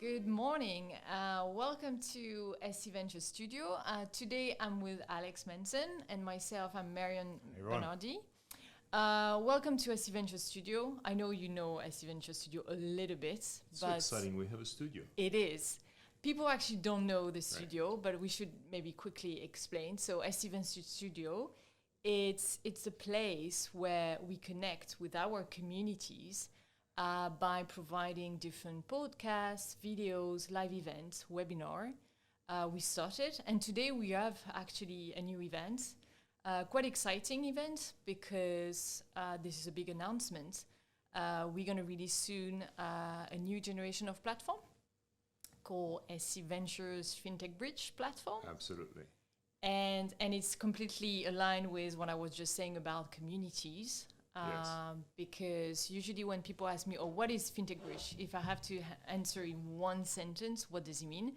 Good morning. Welcome to SC Venture Studio. Today I'm with Alex Manson and myself, I'm Marion Bernardi. Welcome to SC Venture Studio. I know you know SC Venture Studio a little bit. It's so exciting, we have a studio. It is. People actually don't know the studio, but we should maybe quickly explain. So SC Venture Studio, it's a place where we connect with our communities by providing different podcasts, videos, live events, webinar. We started, and today we have actually a new event, quite exciting event because this is a big announcement. We're going to release soon a new generation of platform called SC Ventures FinTech Bridge platform. Absolutely. And it's completely aligned with what I was just saying about communities. Yes. Because usually when people ask me, what is FinTech Bridge? If I have to answer in one sentence, what does it mean?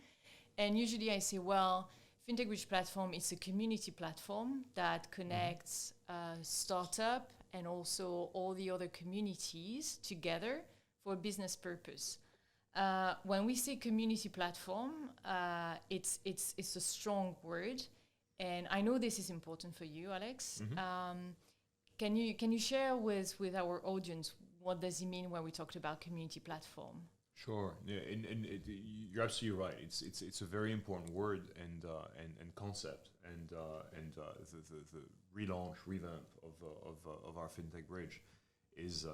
And usually I say, well, FinTech Bridge platform is a community platform that connects startup and also all the other communities together for a business purpose. When we say community platform, it's a strong word. And I know this is important for you, Alex. Can you share with our audience what does it mean when we talked about community platform? Sure. Yeah, and you're absolutely right. It's a very important word and concept, and the relaunch, revamp of our FinTech Bridge is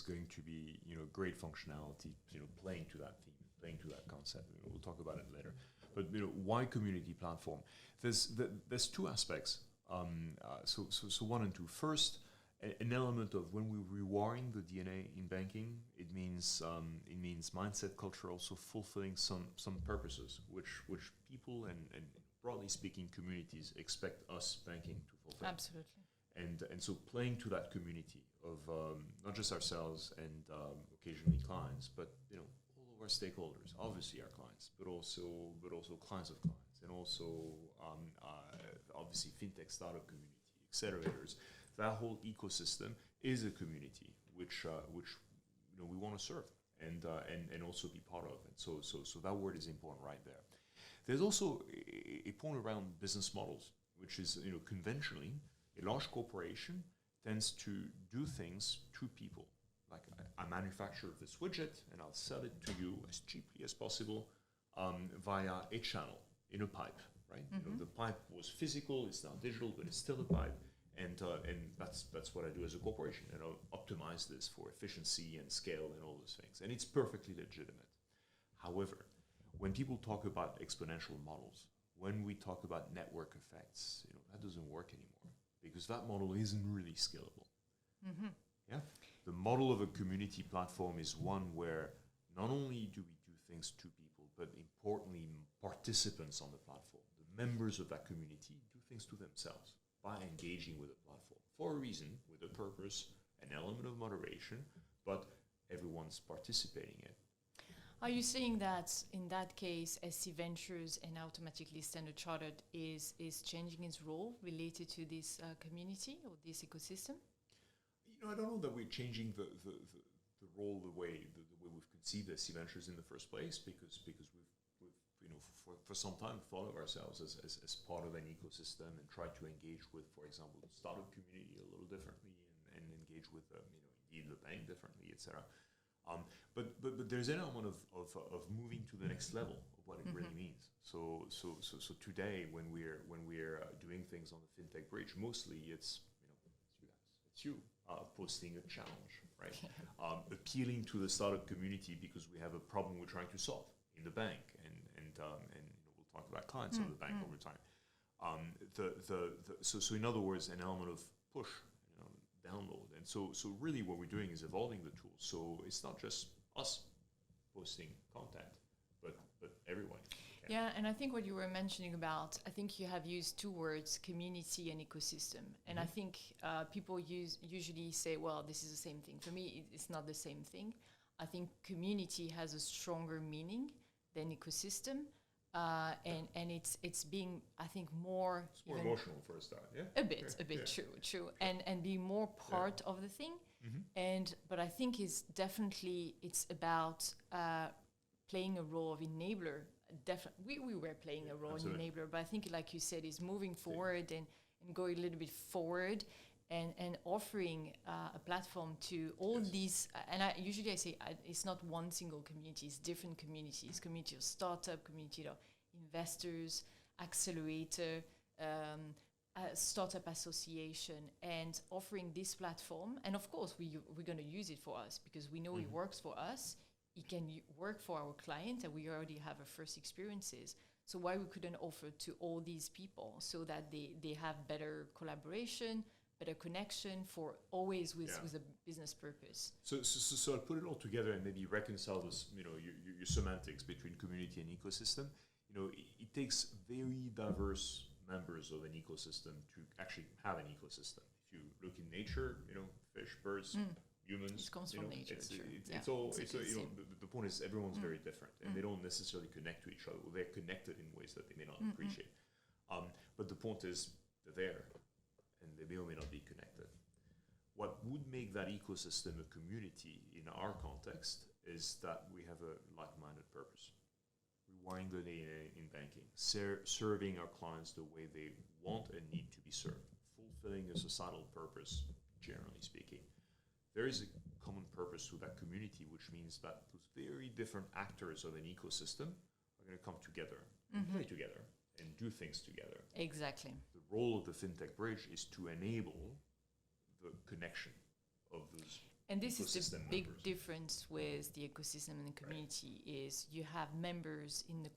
going to be great functionality, playing to that theme, playing to that concept. We'll talk about it later. But why community platform? There's two aspects. So one and two. First, an element of when we're rewiring the DNA in banking, it means mindset, culture, also fulfilling some purposes, which people and broadly speaking communities expect us banking to fulfill. Absolutely. And so playing to that community of not just ourselves and occasionally clients, but all of our stakeholders, obviously our clients, but also clients of clients, and also obviously fintech startup community, accelerators. That whole ecosystem is a community which we want to serve and also be part of. And so that word is important right there. There's also a point around business models, which is conventionally a large corporation tends to do things to people. Like I manufacture this widget and I'll sell it to you as cheaply as possible via a channel in a pipe. Right? The pipe was physical, it's now digital, but it's still a pipe, and that's what I do as a corporation, and I'll optimize this for efficiency and scale and all those things, and it's perfectly legitimate. However, when people talk about exponential models, when we talk about network effects, that doesn't work anymore because that model isn't really scalable. Yeah, the model of a community platform is one where not only do we do things to people, but importantly, participants on the platform. Members of that community do things to themselves by engaging with the platform for a reason, with a purpose, an element of moderation, but everyone's participating in it. Are you saying that in that case, SC Ventures and automatically Standard Chartered is changing its role related to this community or this ecosystem? I don't know that we're changing the role, the way we've conceived SC Ventures in the first place, because we've for some time thought of ourselves as part of an ecosystem and tried to engage with, for example, the startup community a little differently and engage with indeed the bank differently, etc. But there's an element of moving to the next level of what it really means. So today when we're doing things on the FinTech Bridge, mostly it's you posting a challenge, right? Appealing to the startup community because we have a problem we're trying to solve in the bank, and we'll talk about clients of the bank over time. So in other words, an element of push, download, and so really what we're doing is evolving the tool. So it's not just us posting content, but everyone. Yeah, and I think what you were mentioning about, I think you have used two words, community and ecosystem. And I think people usually say, well, this is the same thing. For me, it's not the same thing. I think community has a stronger meaning than ecosystem. And it's being, I think, more... It's more emotional for a start, yeah? A bit, true. And being more part of the thing. But I think it's about playing a role of enabler. Definitely, we were playing a role in Absolutely. enabler, but I think, like you said, is moving forward and going a little bit forward and offering a platform to all these. And I say it's not one single community; it's different communities. Community of startup, community of investors, accelerator. Startup association, and offering this platform. And of course, we're going to use it for us because we know it works for us. It can work for our client, and we already have our first experiences. So why we couldn't offer to all these people so that they have better collaboration, better connection for always with a business purpose. So I'll put it all together and maybe reconcile this, your semantics between community and ecosystem. It takes very diverse members of an ecosystem to actually have an ecosystem. If you look in nature, fish, birds, humans, it comes from nature. It's all. The point is everyone's very different, and they don't necessarily connect to each other. Well, they're connected in ways that they may not appreciate. But the point is they're there, and they may or may not be connected. What would make that ecosystem a community in our context is that we have a like-minded purpose. Rewiring the DNA in banking, serving our clients the way they want and need to be served, fulfilling a societal purpose, generally speaking. There is a common purpose to that community, which means that those very different actors of an ecosystem are going to come together, play together, and do things together. Exactly. The role of the FinTech Bridge is to enable the connection of those. And this is the big members. difference with the ecosystem and the community is you have members in the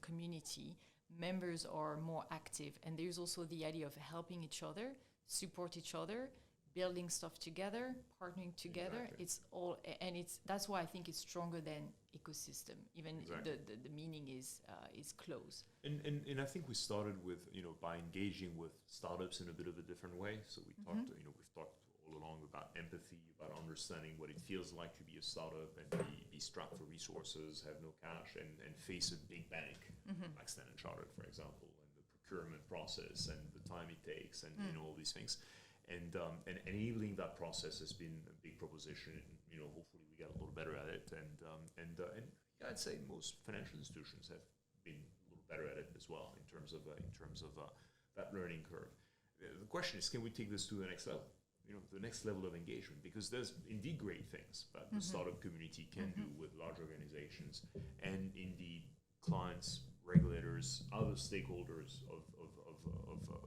community. Members are more active, and there's also the idea of helping each other, support each other, building stuff together, partnering together. Exactly. It's all, and that's why I think it's stronger than ecosystem. Even the meaning is close. And I think we started with by engaging with startups in a bit of a different way. So we talked we've talked all along about empathy, about understanding what it feels like to be a startup and be strapped for resources, have no cash, and face a big bank like Standard Chartered, for example, and the procurement process and the time it takes, and all these things. And enabling that process has been a big proposition. And, hopefully we get a little better at it. And I'd say most financial institutions have been a little better at it as well in terms of that learning curve. The question is, can we take this to the next level? The next level of engagement, because there's indeed great things that the startup community can do with large organizations, and indeed clients, regulators, other stakeholders of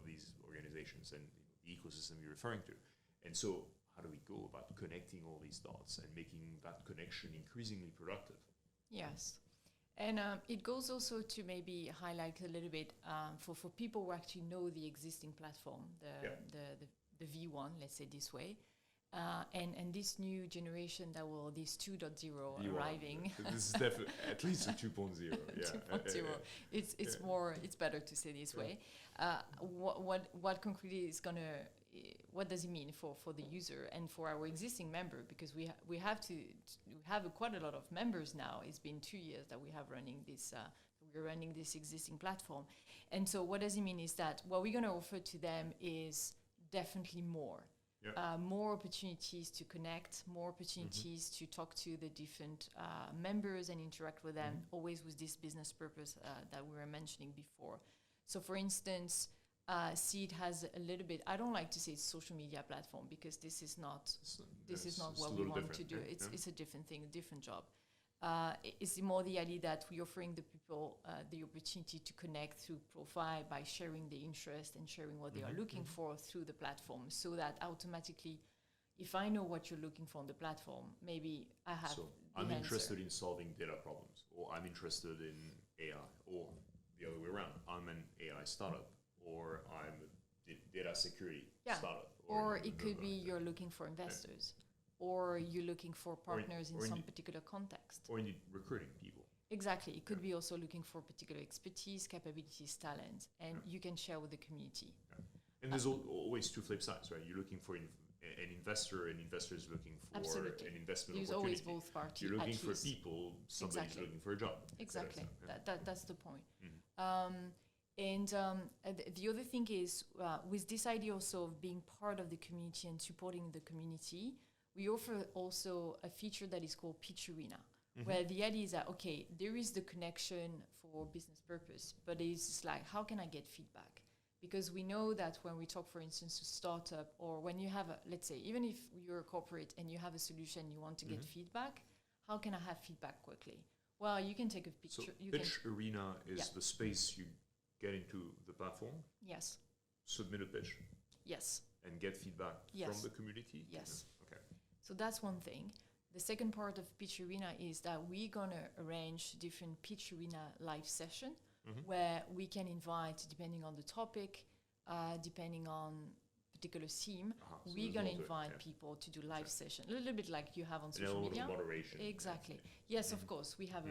these organizations and the ecosystem you're referring to. And so how do we go about connecting all these dots and making that connection increasingly productive? Yes. And it goes also to maybe highlight a little bit for people who actually know the existing platform, the V1, let's say this way, and this new generation this 2.0 arriving. This is definitely at least a 2.0. Yeah. 2.0. It's more. It's better to say this way. What concretely is gonna? What does it mean for the user and for our existing member? Because we have quite a lot of members now. It's been 2 years that we have running this. We're running this existing platform, and so what does it mean is that what we're gonna offer to them is definitely more. More opportunities to connect, more opportunities to talk to the different members and interact with them, always with this business purpose that we were mentioning before. So for instance, Seed has a little bit, I don't like to say it's social media platform because this is not what we want to do. It's a different thing, a different job. It's more the idea that we're offering the people the opportunity to connect through profile by sharing the interest and sharing what they are looking for through the platform, so that automatically, if I know what you're looking for on the platform, maybe I have I'm interested in solving data problems, or I'm interested in AI, or the other way around. I'm an AI startup, or I'm a data security startup. Or it could be you're looking for investors. Or you're looking for partners in some particular context. Or indeed recruiting people. Exactly. It could be also looking for particular expertise, capabilities, talent, and you can share with the community. Yeah. And there's always two flip sides, right? You're looking for an investor, and investor is looking for an investment There's opportunity. always both parties. You're looking for people, somebody's looking for a job. Exactly. That's the point. The other thing is, with this idea also of being part of the community and supporting the community, we offer also a feature that is called Pitch Arena. where the idea is that, okay, there is the connection for business purpose, but it's like, how can I get feedback? Because we know that when we talk, for instance, to startup, or when you have, let's say, even if you're a corporate and you have a solution, you want to get feedback, how can I have feedback quickly? Well, you can take a picture. So Pitch Arena is the space you get into the platform. Yes. Submit a pitch. Yes. And get feedback from the community. Yes. Okay. So that's one thing. The second part of Pitch Arena is that we're gonna arrange different Pitch Arena live session where we can invite, depending on the topic, depending on particular theme, So we're gonna invite people to do live session, a little bit like you have on social media. Moderation. Exactly. Yes, of course. We have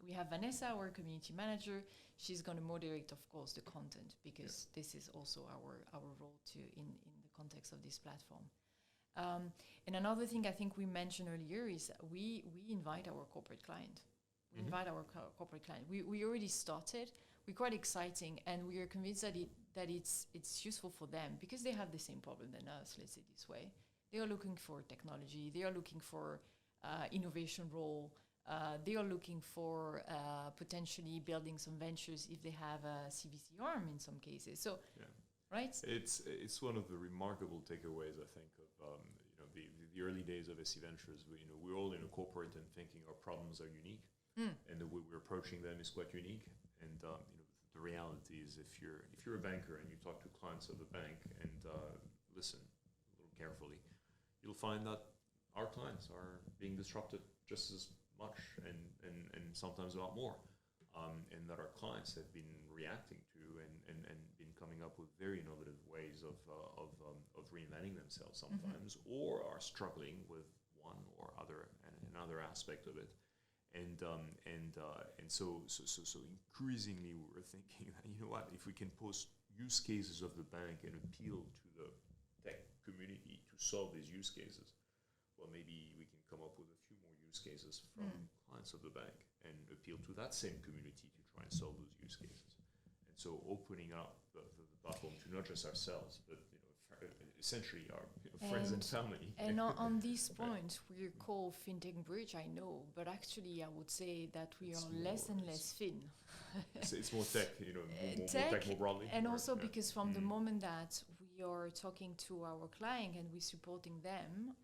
we have Vanessa, our community manager. She's gonna moderate, of course, the content because this is also our role to in the context of this platform. And another thing I think we mentioned earlier is we invite our corporate client. We invite our corporate client. We already started. We're quite exciting, and we are convinced that it's useful for them because they have the same problem than us. Let's say this way. They are looking for technology. They are looking for innovation role. They are looking for potentially building some ventures if they have a CVC arm in some cases. So. Yeah. Right. It's one of the remarkable takeaways, I think, of the early days of SC Ventures. We're all in a corporate and thinking our problems are unique, and the way we're approaching them is quite unique. And the reality is, if you're a banker and you talk to clients of a bank and listen a little carefully, you'll find that our clients are being disrupted just as much and sometimes a lot more. And that our clients have been reacting to and been coming up with very innovative ways of reinventing themselves sometimes, or are struggling with one or another aspect of it, and so increasingly we're thinking that, you know what, if we can post use cases of the bank and appeal to the tech community to solve these use cases, well, maybe we can come up with a few more use cases from clients of the bank and appeal to that same community to try and solve those use cases. And so opening up the platform to not just ourselves, but essentially our friends and family. And on this point, we call FinTech Bridge, I know, but actually I would say that we are less and less fin. It's more tech, more tech more broadly. And also because from the moment that we are talking to our client and we're supporting them,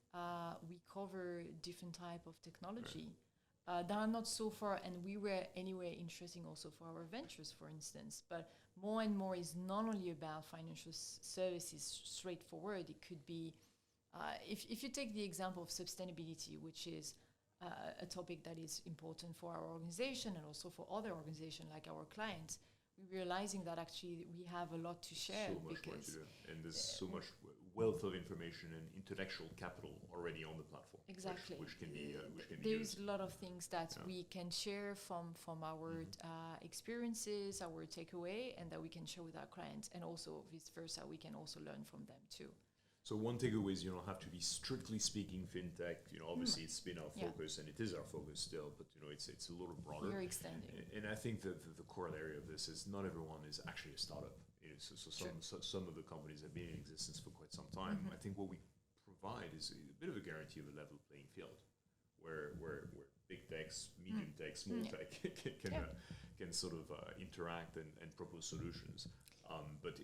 we cover different type of technology. That are not so far, and we were anyway interesting also for our ventures, for instance. But more and more is not only about financial services straightforward. It could be, if you take the example of sustainability, which is a topic that is important for our organization and also for other organizations like our clients, we're realizing that actually we have a lot to share. So much more to do. And there's so much wealth of information and intellectual capital already on the platform. Exactly. Which can be There's a lot of things that we can share from our experiences, our takeaway, and that we can share with our clients, and also vice versa, we can also learn from them too. So one takeaway is you don't have to be strictly speaking fintech. Obviously it's been our focus, and it is our focus still, but it's a little broader. You're extending. And I think that the corollary of this is not everyone is actually a startup. Some of the companies have been in existence for quite some time. I think what we provide is a bit of a guarantee of a level playing field, where big techs, medium tech, small tech can sort of interact and propose solutions. But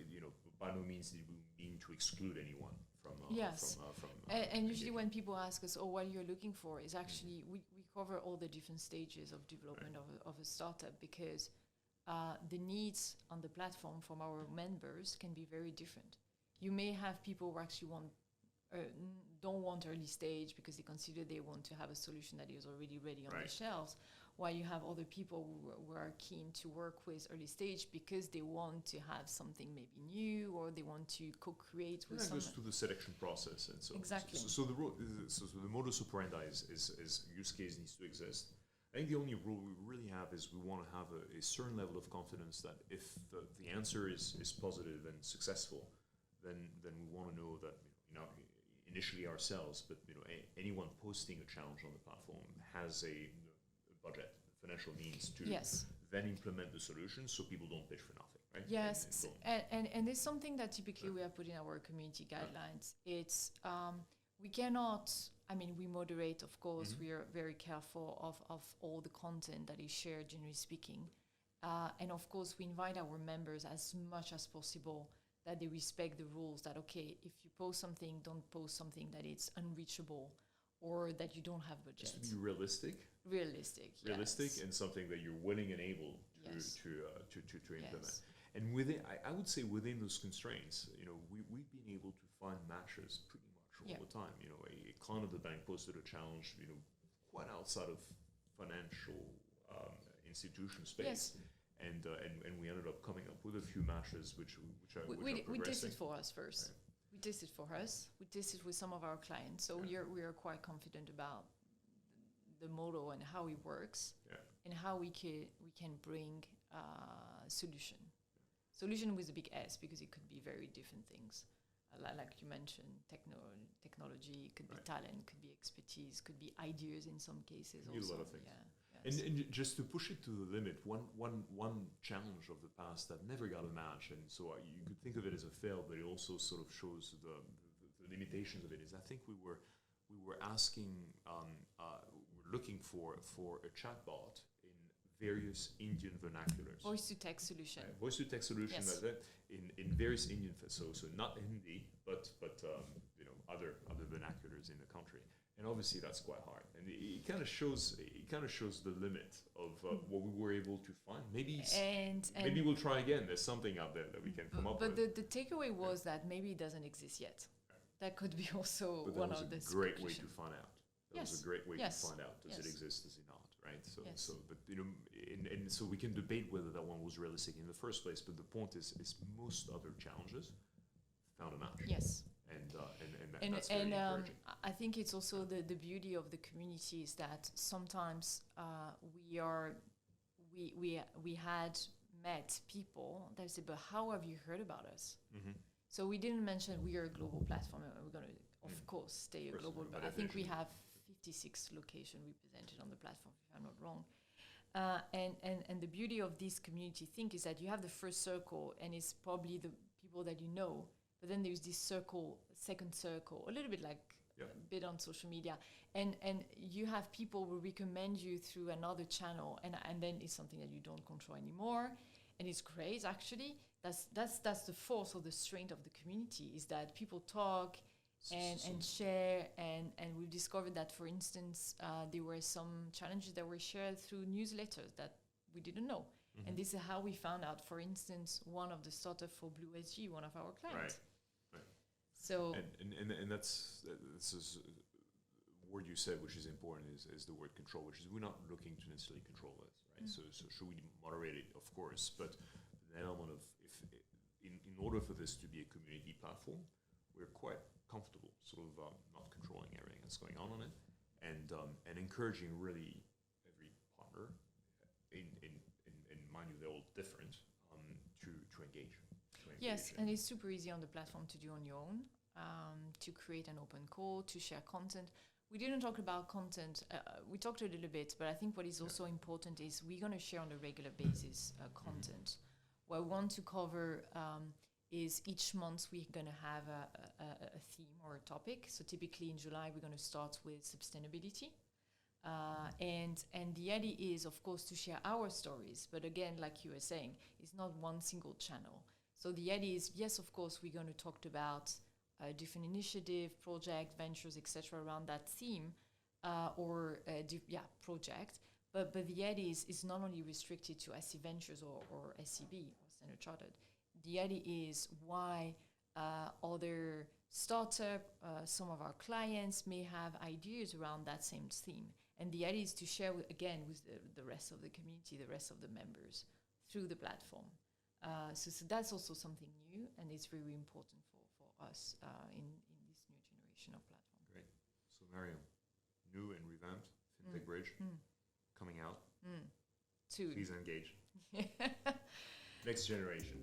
by no means did we mean to exclude anyone from. And usually when people ask us, what you're looking for, is actually we cover all the different stages of development of a startup, because the needs on the platform from our members can be very different. You may have people who actually don't want early stage because they consider they want to have a solution that is already ready on the shelves, while you have other people who are keen to work with early stage because they want to have something maybe new, or they want to co-create with someone. It goes through the selection process, and so exactly. So the modus operandi is use case needs to exist. I think the only rule we really have is we want to have a certain level of confidence that if the answer is positive and successful, then we want to know that initially ourselves, but anyone posting a challenge on the platform has a budget, financial means to then implement the solution, so people don't pitch for nothing, right? Yes, and there's something that typically we have put in our community guidelines. It's we cannot I mean, we moderate, of course. We are very careful of all the content that is shared, generally speaking. And of course, we invite our members as much as possible that they respect the rules, that, okay, if you post something, don't post something that it's unreachable or that you don't have budget. Just to be realistic. Realistic, yes. And something that you're willing and able to implement. Yes. And within, I would say within those constraints, we've been able to find matches pretty much all the time. A client of the bank posted a challenge, quite outside of financial institution space. Yes. And we ended up coming up with a few matches which are progressing. We tested for us first. Right. We tested for us. We tested with some of our clients. So we are quite confident about the model and how it works, and how we can bring solution. Solution with a big S, because it could be very different things. Like you mentioned, technology, could be talent, could be expertise, could be ideas in some cases. Could be a lot of things. And just to push it to the limit, one challenge of the past that never got a match, and so you could think of it as a fail, but it also sort of shows the limitations of it. Is I think we were asking, we're looking for a chatbot in various Indian vernaculars. Voice to text solution. Voice to text solution. Yes. In various Indian, so not Hindi, but other vernaculars in the country. And obviously that's quite hard, and it kind of shows the limit of what we were able to find. Maybe we'll try again. There's something out there that we can come up with. But the takeaway was that maybe it doesn't exist yet. That could be also one of the. That was a great way to find out. That was a great way to find out. Does it exist? Does it not? Right. So but and so we can debate whether that one was realistic in the first place. But the point is most other challenges found a match. Yes. And that's very encouraging. I think it's also the beauty of the community is that sometimes we had met people that said, but how have you heard about us? Mm-hmm. So we didn't mention we are a global platform. We're going to, of course, stay a global. But I think we have 56 locations represented on the platform, if I'm not wrong. And the beauty of this community thing is that you have the first circle, and it's probably the people that you know. But then there's this second circle, a little bit like a bit on social media. And you have people who recommend you through another channel, and then it's something that you don't control anymore. And it's great, actually. That's the force or the strength of the community, is that people talk and share. And we've discovered that, for instance, there were some challenges that were shared through newsletters that we didn't know. Mm-hmm. And this is how we found out, for instance, one of the startups for Blue SG, one of our clients. Right. So and this is a word you said, which is important, is the word control, which is we're not looking to necessarily control this, right? Mm. So should we moderate it? Of course, but the element of in order for this to be a community platform, we're quite comfortable sort of not controlling everything that's going on it, and encouraging really every partner, in mind you, they're all different, to engage. Yes, and it's super easy on the platform to do on your own, to create an open call, to share content. We didn't talk about content. We talked a little bit, but I think what is also important is we're going to share on a regular basis content. Mm-hmm. What I want to cover is each month we're going to have a theme or a topic. So typically in July, we're going to start with sustainability. And the idea is, of course, to share our stories. But again, like you were saying, it's not one single channel. So the idea is, yes, of course, we're going to talk about different initiative, project, ventures, etc. around that theme project. But the idea is not only restricted to SC Ventures or SCB or Standard Chartered. The idea is why other startup, some of our clients may have ideas around that same theme. And the idea is to share, with the rest of the community, the rest of the members through the platform. So that's also something new, and it's very important for us in this new generation of platform. Great. So Mariam, new and revamped FinTech Bridge coming out. Soon. Please engage. Next generation.